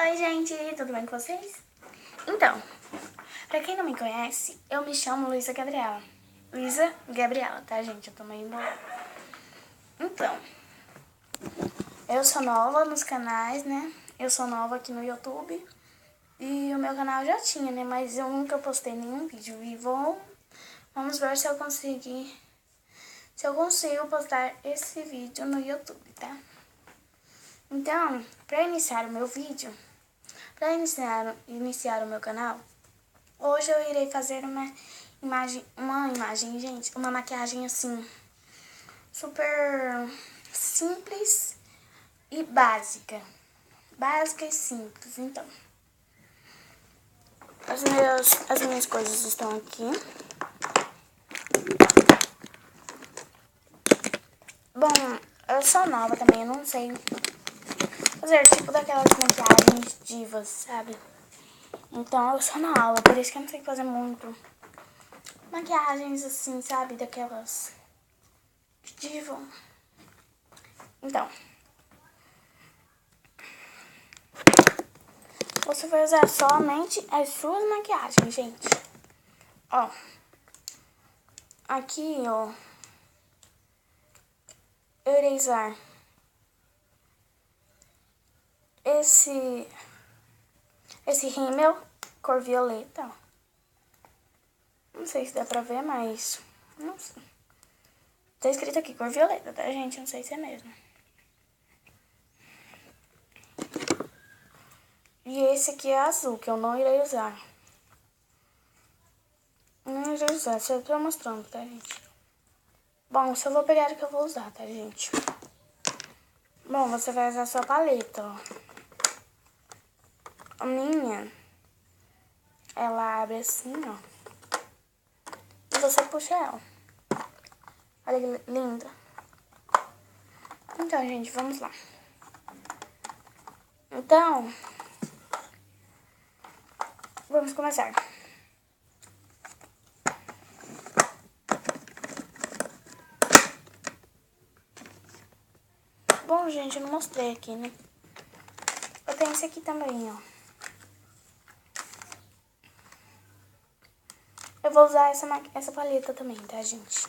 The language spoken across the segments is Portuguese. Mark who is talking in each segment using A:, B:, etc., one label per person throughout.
A: Oi, gente, tudo bem com vocês? Então, pra quem não me conhece, eu me chamo Luísa Gabriela. Luísa Gabriela, tá, gente? Eu tô meio embolada. Então, eu sou nova nos canais, né? Eu sou nova aqui no YouTube. E o meu canal já tinha, né? Mas eu nunca postei nenhum vídeo. E vamos ver se eu conseguir... Se eu consigo postar esse vídeo no YouTube, tá? Então, pra iniciar o meu vídeo... Para iniciar o meu canal, hoje eu irei fazer uma imagem, gente, uma maquiagem assim, super simples e básica. Básica e simples, então. As minhas coisas estão aqui. Bom, eu sou nova também, eu não sei fazer tipo daquelas maquiagens divas, sabe? Então eu sou nova, por isso que eu não sei fazer muito maquiagens assim, sabe? Daquelas diva. Então, você vai usar somente as suas maquiagens, gente. Ó, aqui, ó, eu irei usar esse rímel cor violeta, ó. Não sei se dá pra ver, mas não sei. Tá escrito aqui cor violeta, tá, gente? Não sei se é mesmo. E esse aqui é azul, que eu não irei usar. Não irei usar, só tô mostrando, tá, gente? Bom, só vou pegar o que eu vou usar, tá, gente? Bom, você vai usar a sua paleta, ó. A minha, ela abre assim, ó. E você puxa ela. Olha que linda. Então, gente, vamos lá. Então, vamos começar. Bom, gente, eu não mostrei aqui, né? Eu tenho esse aqui também, ó. Eu vou usar essa paleta também, tá, gente?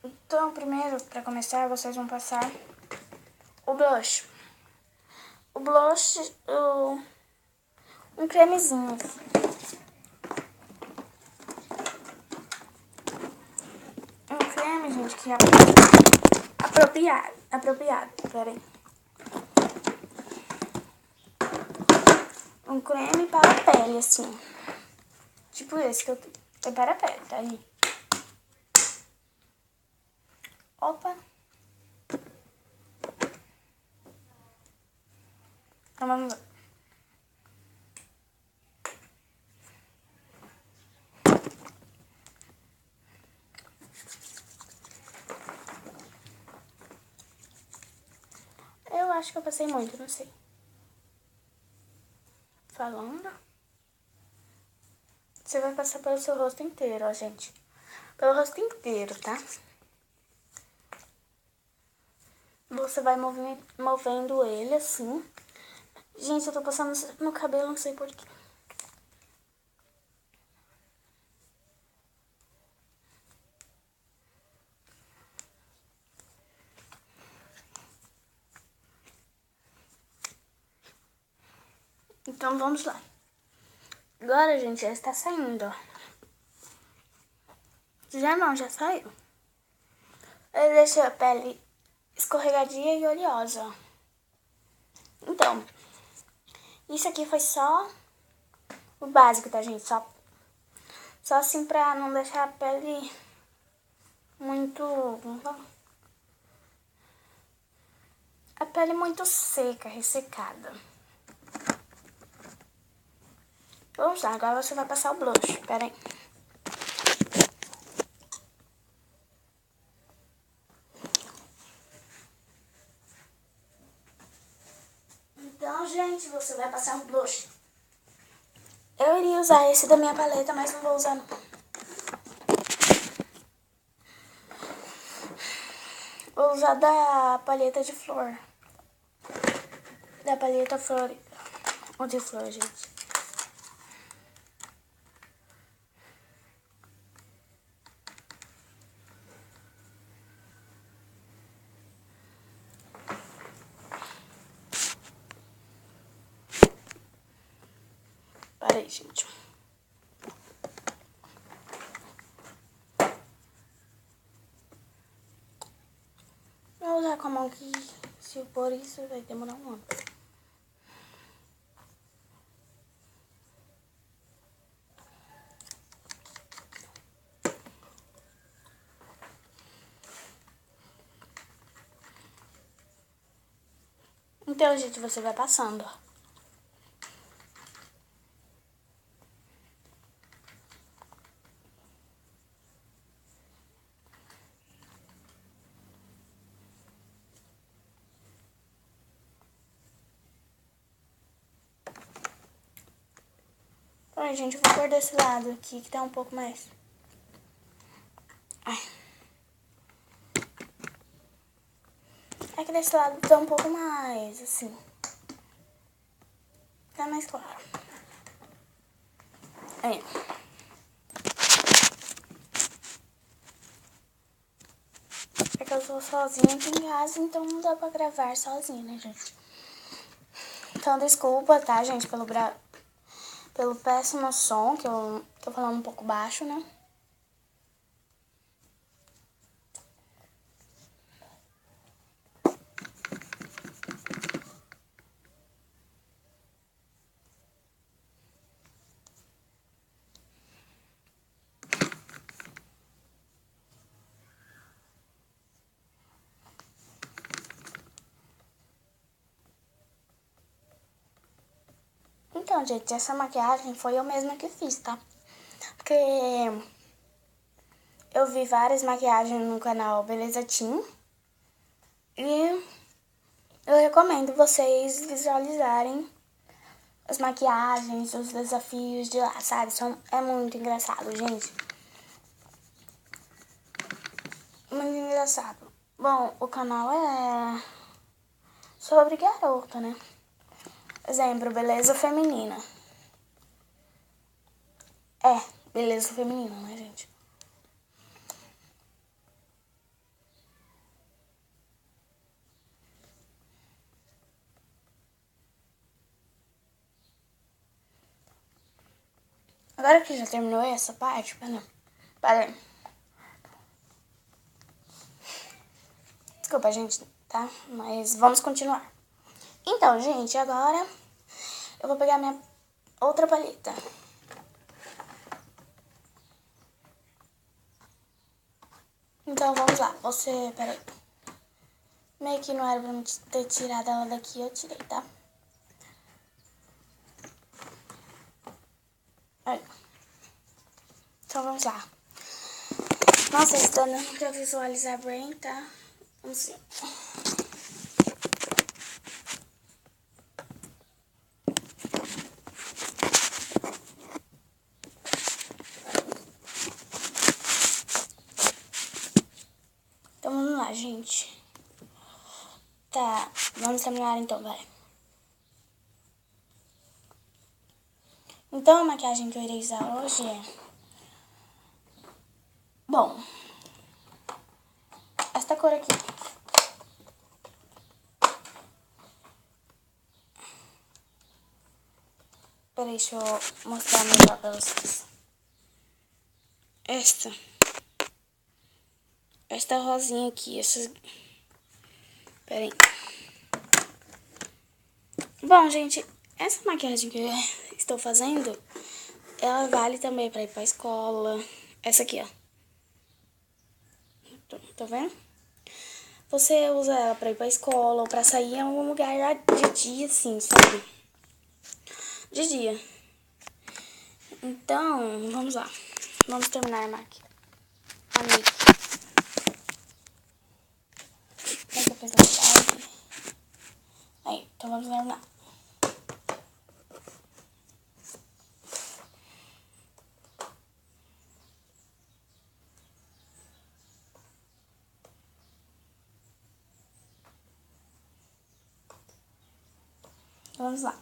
A: Então, primeiro, pra começar, vocês vão passar o blush. O blush, um cremezinho. Um creme, gente, que é apropriado, peraí. Um creme para a pele, assim. Tipo esse que eu tenho. É para a pele, tá, gente? Opa. Então, vamos lá. Eu acho que eu passei muito, não sei. Falando. Você vai passar pelo seu rosto inteiro, ó, gente. Pelo rosto inteiro, tá? Você vai movendo ele assim. Gente, eu tô passando no cabelo, não sei porquê. Então, vamos lá. Agora, gente, já está saindo, ó. Já não, já saiu. Ele deixa a pele escorregadia e oleosa, ó. Então, isso aqui foi só o básico, tá, gente? Só assim pra não deixar a pele muito... A pele muito seca, ressecada. Vamos lá, agora você vai passar o blush. Pera aí. Então, gente, você vai passar o blush. Eu iria usar esse da minha paleta, mas não vou usar não. Vou vou usar da paleta de flor. Da paleta florida. Ou de flor, gente. Peraí, gente. Vou usar com a mão que, se eu pôr isso, vai demorar um ano. Então, gente, você vai passando, ó. Ai, gente, eu vou pôr desse lado aqui, que tá um pouco mais. Ai. É que desse lado tá um pouco mais, assim. Tá mais claro. Aí. É que eu tô sozinha aqui em casa, então não dá pra gravar sozinha, né, gente? Então, desculpa, tá, gente, pelo péssimo som, que eu tô falando um pouco baixo, né? Então, gente, essa maquiagem foi eu mesma que fiz, tá? Porque eu vi várias maquiagens no canal Beleza Team. E eu recomendo vocês visualizarem as maquiagens, os desafios de lá, sabe? É muito engraçado, gente. Muito engraçado. Bom, o canal é sobre garota, né? Exemplo, beleza feminina. É, beleza feminina, né, gente? Agora que já terminou essa parte, pera. Desculpa, gente, tá? Mas vamos continuar. Então, gente, agora eu vou pegar minha outra paleta. Então, vamos lá. Peraí. Meio que não era pra me ter tirado ela daqui, eu tirei, tá? Aí. Então, vamos lá. Nossa, está dando pra visualizar bem, tá? Vamos ver. Então, vamos lá, gente. Tá, vamos terminar então, vai. Então, a maquiagem que eu irei usar hoje é... Bom, esta cor aqui. Peraí, deixa eu mostrar melhor pra vocês. Esta rosinha aqui, essas... Peraí. Bom, gente, essa maquiagem que eu estou fazendo, ela vale também pra ir pra escola. Essa aqui, ó. Tá vendo? Você usa ela pra ir pra escola ou pra sair em algum lugar de dia, assim, sabe? De dia. Então, vamos lá. Vamos terminar a make. Essa apresentagem. Aí, então vamos terminar. vamos lá.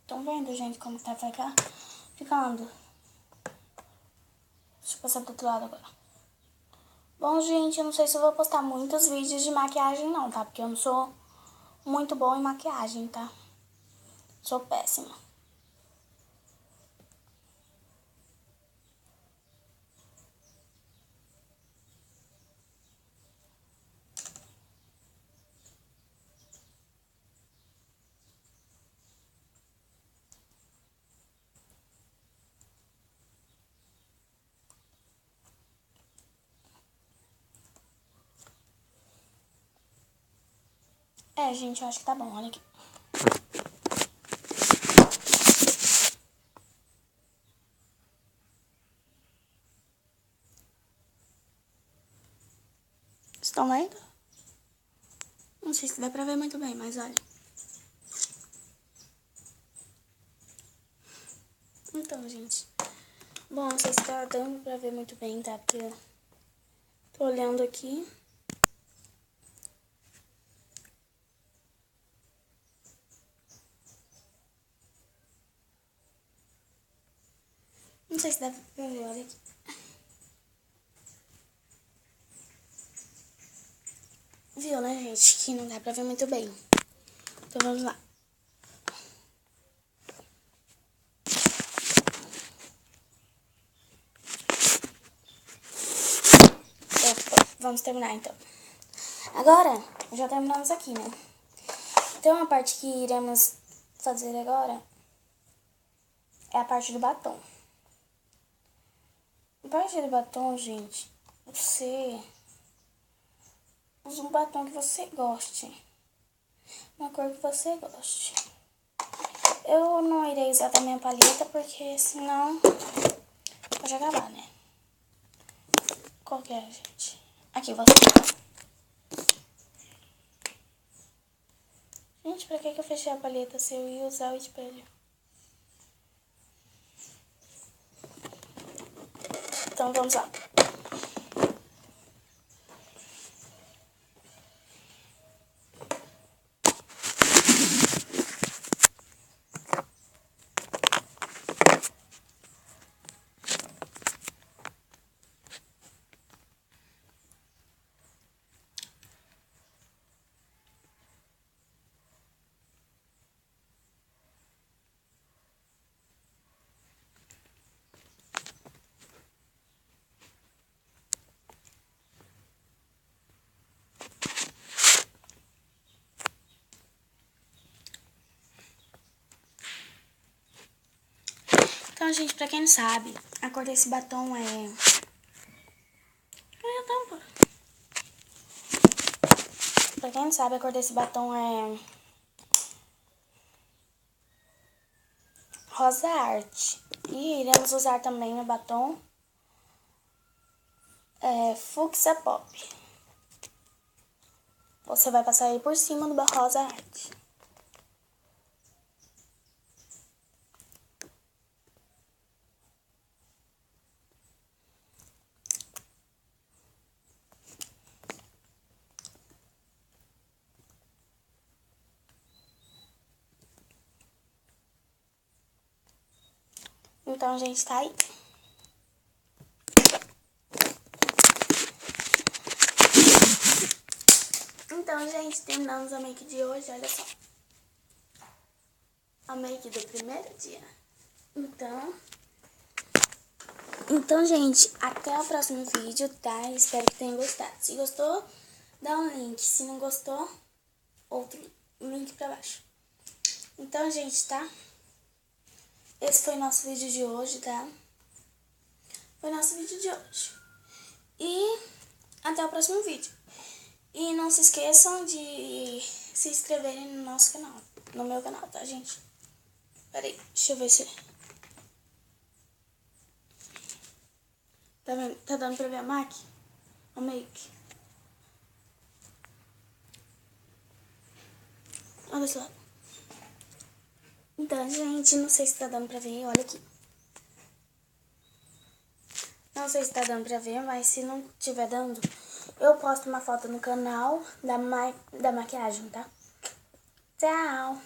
A: Estão vendo, gente, como tá ficando? Deixa eu passar pro outro lado agora. Bom, gente, eu não sei se eu vou postar muitos vídeos de maquiagem não, tá? Porque eu não sou muito boa em maquiagem, tá? Sou péssima. É, gente, eu acho que tá bom, olha aqui. Estão vendo? Não sei se dá pra ver muito bem, mas olha. Então, gente. Bom, não sei se tá dando pra ver muito bem, tá? Porque eu tô olhando aqui. Não sei se dá pra ver, olha aqui. Viu, né, gente? Que não dá pra ver muito bem. Então, vamos lá. Vamos terminar, então. Agora, já terminamos aqui, né? Então, a parte que iremos fazer agora é a parte do batom. A parte do batom, gente, você usa um batom que você goste. Uma cor que você goste. Eu não irei usar da minha paleta, porque senão pode acabar, né? Qual que é, gente? Aqui, você. Gente, pra que eu fechei a paleta se eu ia usar o espelho? Então, vamos lá. Então, gente, pra quem não sabe, a cor desse batom é... Pra quem não sabe, a cor desse batom é... Rosa Art. E iremos usar também o batom Fuchsia Pop. Você vai passar aí por cima do Rosa Art. Então, gente, tá aí. Então, gente, terminamos a make de hoje, olha só. A make do primeiro dia. Então, gente, até o próximo vídeo, tá? Espero que tenham gostado. Se gostou, dá um link. Se não gostou, outro link pra baixo. Então, gente, tá? Esse foi o nosso vídeo de hoje, tá? Foi o nosso vídeo de hoje. E até o próximo vídeo. E não se esqueçam de se inscreverem no nosso canal. No meu canal, tá, gente? Peraí, deixa eu ver se... Tá vendo? Tá dando pra ver a MAC? O make. Olha só. Então, gente, não sei se tá dando pra ver. Olha aqui. Não sei se tá dando pra ver, mas se não tiver dando, eu posto uma foto no canal da maquiagem, tá? Tchau!